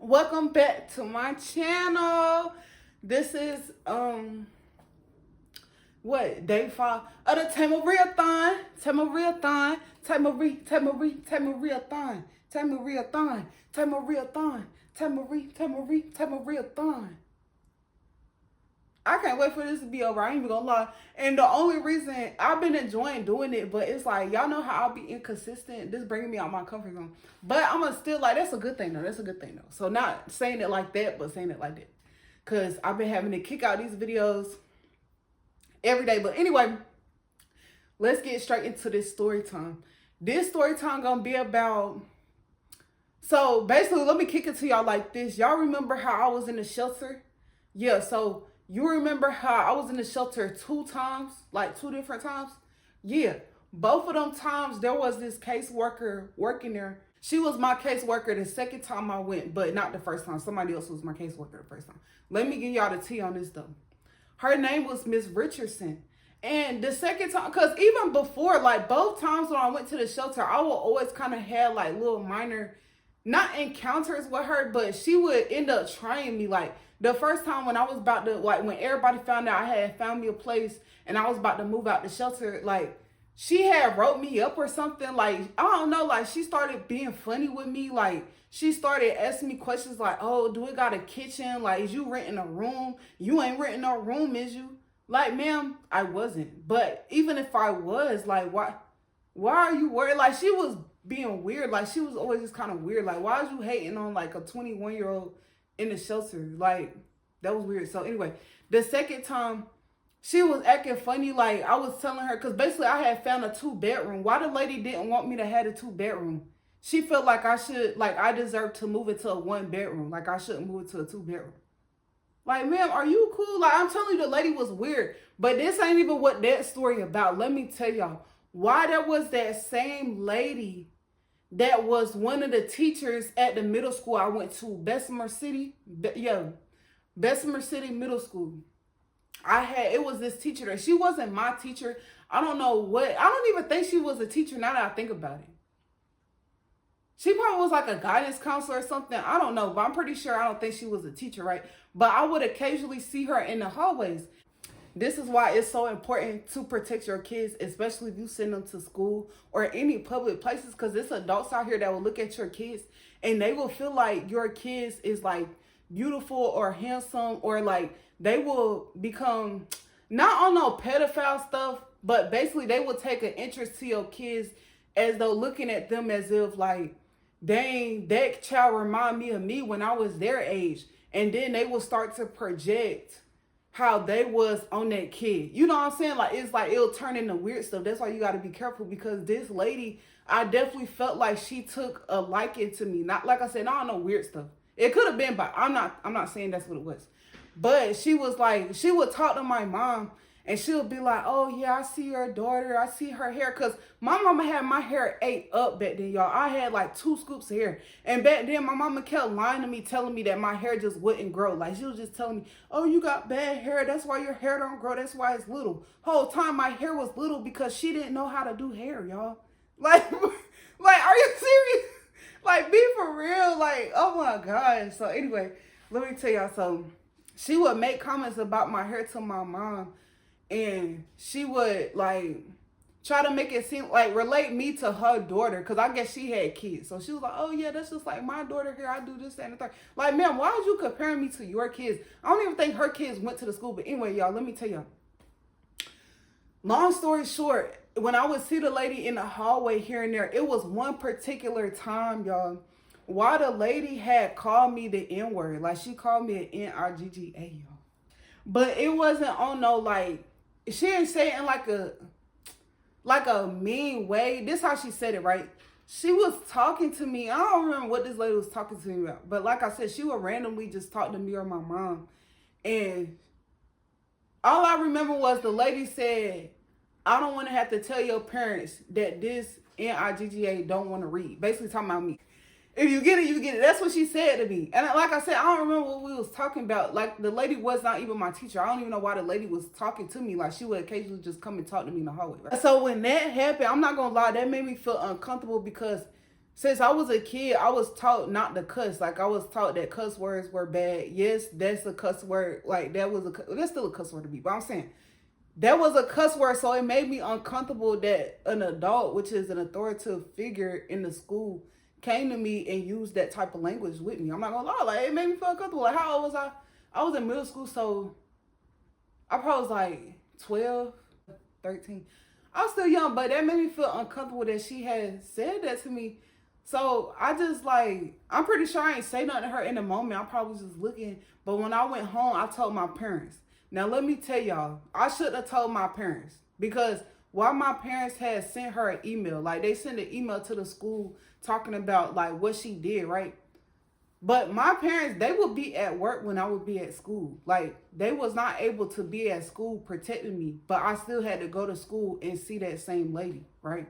Welcome back to my channel. This is what, day 5 of the Tamariathon. Tamariathon. Tamariathon. Tamariathon. Tamariathon. Tamariathon. I can't wait for this to be over. I ain't even gonna lie. And the only reason I've been enjoying doing it, but it's like, y'all know how I'll be inconsistent. This bringing me out my comfort zone. But I'm gonna still like, that's a good thing though. That's a good thing though. So not saying it like that, but saying it like that. Cause I've been having to kick out these videos every day. But anyway, let's get straight into this story time. This story time gonna be about, so basically let me kick it to y'all like this. Y'all remember how I was in the shelter? Yeah, so you remember how I was in the shelter 2 times, like 2 different times? Yeah, both of them times there was this caseworker working there. She was my caseworker the second time I went, but not the first time. Somebody else was my caseworker the first time. Let me give y'all the tea on this though. Her name was Miss Richardson. And the second time, because even before, like both times when I went to the shelter, I would always kind of have like little minor, not encounters with her, but she would end up trying me. Like the first time when I was about to, like when everybody found out I had found me a place and I was about to move out the shelter, like she had wrote me up or something. Like, I don't know, like she started being funny with me. Like she started asking me questions like, oh, do it got a kitchen? Like, is you renting a room? You ain't renting no room, is you? Like, ma'am, I wasn't. But even if I was, like, why are you worried? Like, she was being weird. Like, she was always just kind of weird. Like, why is you hating on like a 21-year-old in the shelter? Like, that was weird. So anyway, the second time she was acting funny. Like, I was telling her, because basically I had found a 2-bedroom. Why the lady didn't want me to have a 2-bedroom? She felt like I deserved to move it to a 1-bedroom. Like, I shouldn't move it to a 2-bedroom. Like, ma'am, are you cool? Like, I'm telling you, the lady was weird. But this ain't even what that story about. Let me tell y'all why there was that same lady that was one of the teachers at the middle school I went to, Bessemer City. Bessemer City Middle School. It was this teacher there. She wasn't my teacher. I don't know what, I don't even think she was a teacher now that I think about it. She probably was like a guidance counselor or something. I don't know, but I'm pretty sure I don't think she was a teacher, right? But I would occasionally see her in the hallways. This is why it's so important to protect your kids, especially if you send them to school or any public places, because there's adults out here that will look at your kids and they will feel like your kids is like beautiful or handsome, or like they will become, not on no pedophile stuff, but basically they will take an interest to your kids as though looking at them as if like, dang, that child remind me of me when I was their age. And then they will start to project how they was on that kid. You know what I'm saying? Like, it's like it'll turn into weird stuff. That's why you got to be careful, because this lady, I definitely felt like she took a liking to me. Not, like I said, I don't know, weird stuff. It could have been, but I'm not saying that's what it was. But she was like, she would talk to my mom and she'll be like, oh yeah, I see your daughter. I see her hair. Because my mama had my hair ate up back then, y'all. I had like 2 scoops of hair. And back then, my mama kept lying to me, telling me that my hair just wouldn't grow. Like, she was just telling me, oh, you got bad hair. That's why your hair don't grow. That's why it's little. Whole time my hair was little because she didn't know how to do hair, y'all. Like, like, are you serious? Like, be for real. Like, oh my God. So anyway, let me tell y'all. So she would make comments about my hair to my mom. And she would like try to make it seem like relate me to her daughter, because I guess she had kids. So she was like, oh yeah, that's just like my daughter here. I do this, that, and the third. Like, ma'am, why are you comparing me to your kids? I don't even think her kids went to the school. But anyway, y'all, let me tell y'all. Long story short, when I would see the lady in the hallway here and there, it was one particular time, y'all, why the lady had called me the N-word. Like, she called me an N-I-G-G-A, y'all. But it wasn't on no like, she didn't say it in like a mean way. This how she said it, right? She was talking to me. I don't remember what this lady was talking to me about. But like I said, she would randomly just talk to me or my mom. And all I remember was the lady said, I don't want to have to tell your parents that this N-I-G-G-A don't want to read. Basically talking about me. If you get it, you get it. That's what she said to me. And like I said, I don't remember what we was talking about. Like, the lady was not even my teacher. I don't even know why the lady was talking to me. Like, she would occasionally just come and talk to me in the hallway. Right? So when that happened, I'm not going to lie, that made me feel uncomfortable, because Since I was a kid, I was taught not to cuss. Like, I was taught that cuss words were bad. Yes, that's a cuss word. Like, that's still a cuss word to me. But I'm saying, that was a cuss word, so it made me uncomfortable that an adult, which is an authoritative figure in the school, came to me and used that type of language with me. I'm not gonna lie, like, it made me feel uncomfortable. Like, how old was I? I was in middle school, so I probably was like 12, 13. I was still young, but that made me feel uncomfortable that she had said that to me. So I just like, I'm pretty sure I ain't say nothing to her in the moment. I probably was just looking. But when I went home, I told my parents. Now let me tell y'all, I shouldn't have told my parents, because while my parents had sent her an email, like they sent an email to the school talking about like what she did, right? But my parents, they would be at work when I would be at school. Like, they was not able to be at school protecting me, but I still had to go to school and see that same lady, right?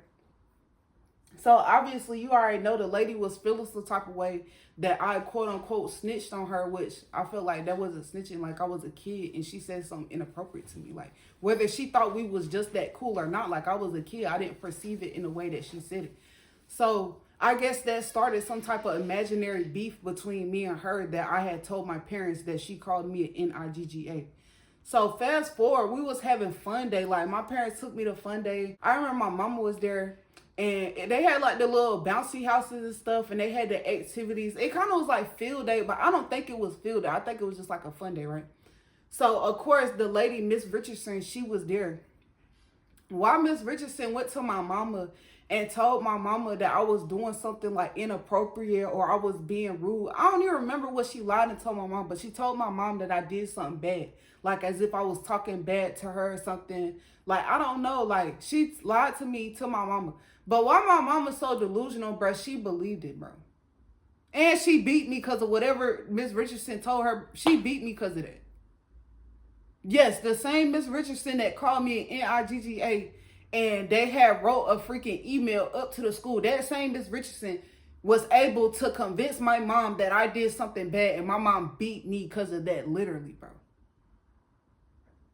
So obviously you already know the lady was feeling some type of way that I quote unquote snitched on her, which I felt like that wasn't snitching. Like, I was a kid and she said something inappropriate to me. Like, whether she thought we was just that cool or not, like, I was a kid, I didn't perceive it in the way that she said it. So I guess that started some type of imaginary beef between me and her, that I had told my parents that she called me an NIGGA. So fast forward, we was having fun day. Like, my parents took me to fun day. I remember my mama was there, and they had like the little bouncy houses and stuff, and they had the activities. It kind of was like field day, but I don't think it was field day. I think it was just like a fun day, right? So of course the lady, Miss Richardson, she was there. While Miss Richardson went to my mama and told my mama that I was doing something like inappropriate or I was being rude. I don't even remember what she lied and told my mom, but she told my mom that I did something bad. Like, as if I was talking bad to her or something. Like, I don't know. Like, she lied to me, to my mama. But why my mama's so delusional, bro, she believed it, bro. And she beat me because of whatever Miss Richardson told her. She beat me because of that. Yes, the same Miss Richardson that called me an NIGGA, and they had wrote a freaking email up to the school. That same Miss Richardson was able to convince my mom that I did something bad, and my mom beat me because of that, literally, bro.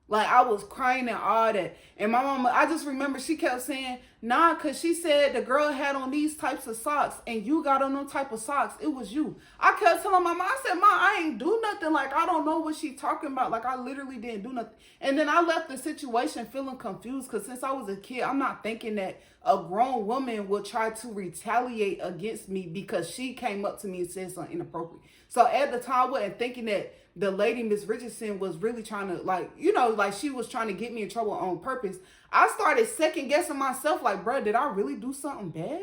Like, I was crying and all that. And my mama, I just remember she kept saying, nah, because she said the girl had on these types of socks and you got on them type of socks. It was you. I kept telling my mom, I said, Mom, I ain't do nothing. Like, I don't know what she talking about. Like, I literally didn't do nothing. And then I left the situation feeling confused, because since I was a kid, I'm not thinking that a grown woman would try to retaliate against me because she came up to me and said something inappropriate. So at the time, I wasn't thinking that the lady, Miss Richardson, was really trying to, like, you know, like, she was trying to get me in trouble on purpose. I started second guessing myself, like, bro, did I really do something bad?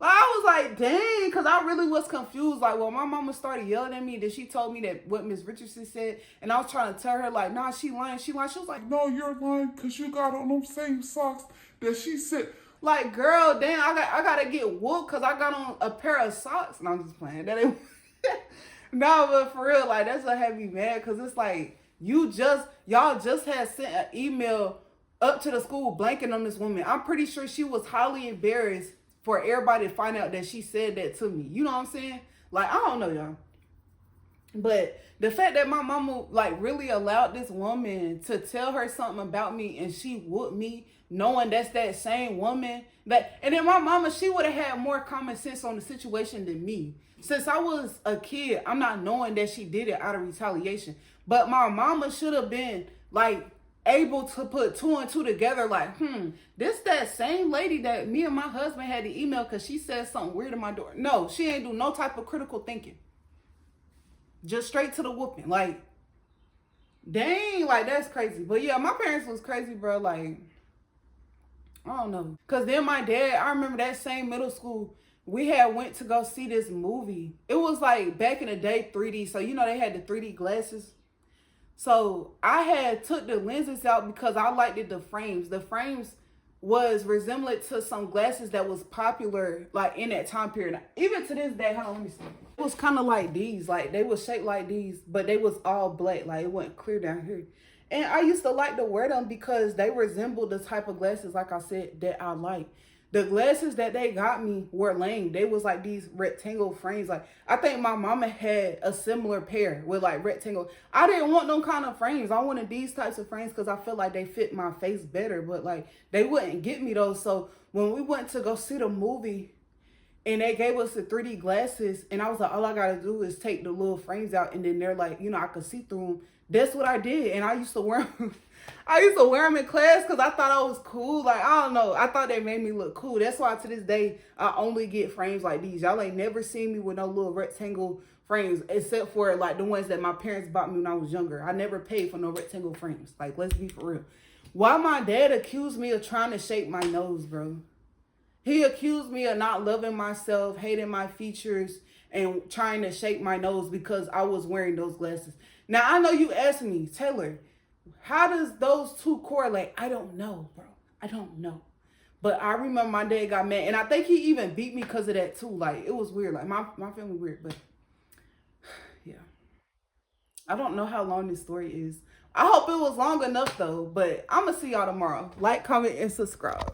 Like, I was like, dang, because I really was confused. Like, well, my mama started yelling at me. Then she told me that what Miss Richardson said, and I was trying to tell her, like, nah, she lying, she lying. She was like, No, you're lying because you got on them same socks that she said. like, girl, damn, I gotta get whooped because I got on a pair of socks. And I'm just playing. That ain't. No, but for real, like, that's what had me mad, because it's like, y'all just had sent an email up to the school blanking on this woman. I'm pretty sure she was highly embarrassed for everybody to find out that she said that to me. You know what I'm saying? Like, I don't know, y'all. But the fact that my mama, like, really allowed this woman to tell her something about me and she whooped me, knowing that's that same woman. And then my mama, she would have had more common sense on the situation than me. Since I was a kid, I'm not knowing that she did it out of retaliation. But my mama should have been, like, able to put two and two together, like, this that same lady that me and my husband had to email because she said something weird in my door. No, she ain't do no type of critical thinking. Just straight to the whooping. Like, dang, like, that's crazy. But yeah, my parents was crazy, bro. Like, I don't know. Because then my dad, I remember that same middle school, we had went to go see this movie. It was like back in the day, 3D. So, you know, they had the 3D glasses. So I had took the lenses out because I liked it, the frames. The frames was resemblant to some glasses that was popular, like, in that time period. Even to this day, hold on, let me see. It was kind of like these. Like, they was shaped like these, but they was all black. Like, it wasn't clear down here. And I used to like to wear them because they resembled the type of glasses, like I said, that I like. The glasses that they got me were lame. They was like these rectangle frames. Like, I think my mama had a similar pair with like rectangle. I didn't want them kind of frames. I wanted these types of frames because I feel like they fit my face better. But like, they wouldn't get me those. So when we went to go see the movie, And they gave us the 3D glasses, and I was like, all I gotta do is take the little frames out, and then they're like, you know, I could see through them. That's what I did, and I used to wear them. I used to wear them in class because I thought I was cool. Like, I don't know, I thought they made me look cool. That's why to this day I only get frames like these. Y'all ain't never seen me with no little rectangle frames, except for like the ones that my parents bought me when I was younger. I never paid for no rectangle frames. Like, let's be for real. Why my dad accused me of trying to shape my nose, bro? He accused me of not loving myself, hating my features, and trying to shape my nose because I was wearing those glasses. Now, I know you asked me, Taylor, how does those two correlate? I don't know, bro. I don't know. But I remember my dad got mad, and I think he even beat me because of that too. Like, it was weird. Like, my family weird, but yeah. I don't know how long this story is. I hope it was long enough, though, but I'm going to see y'all tomorrow. Like, comment, and subscribe.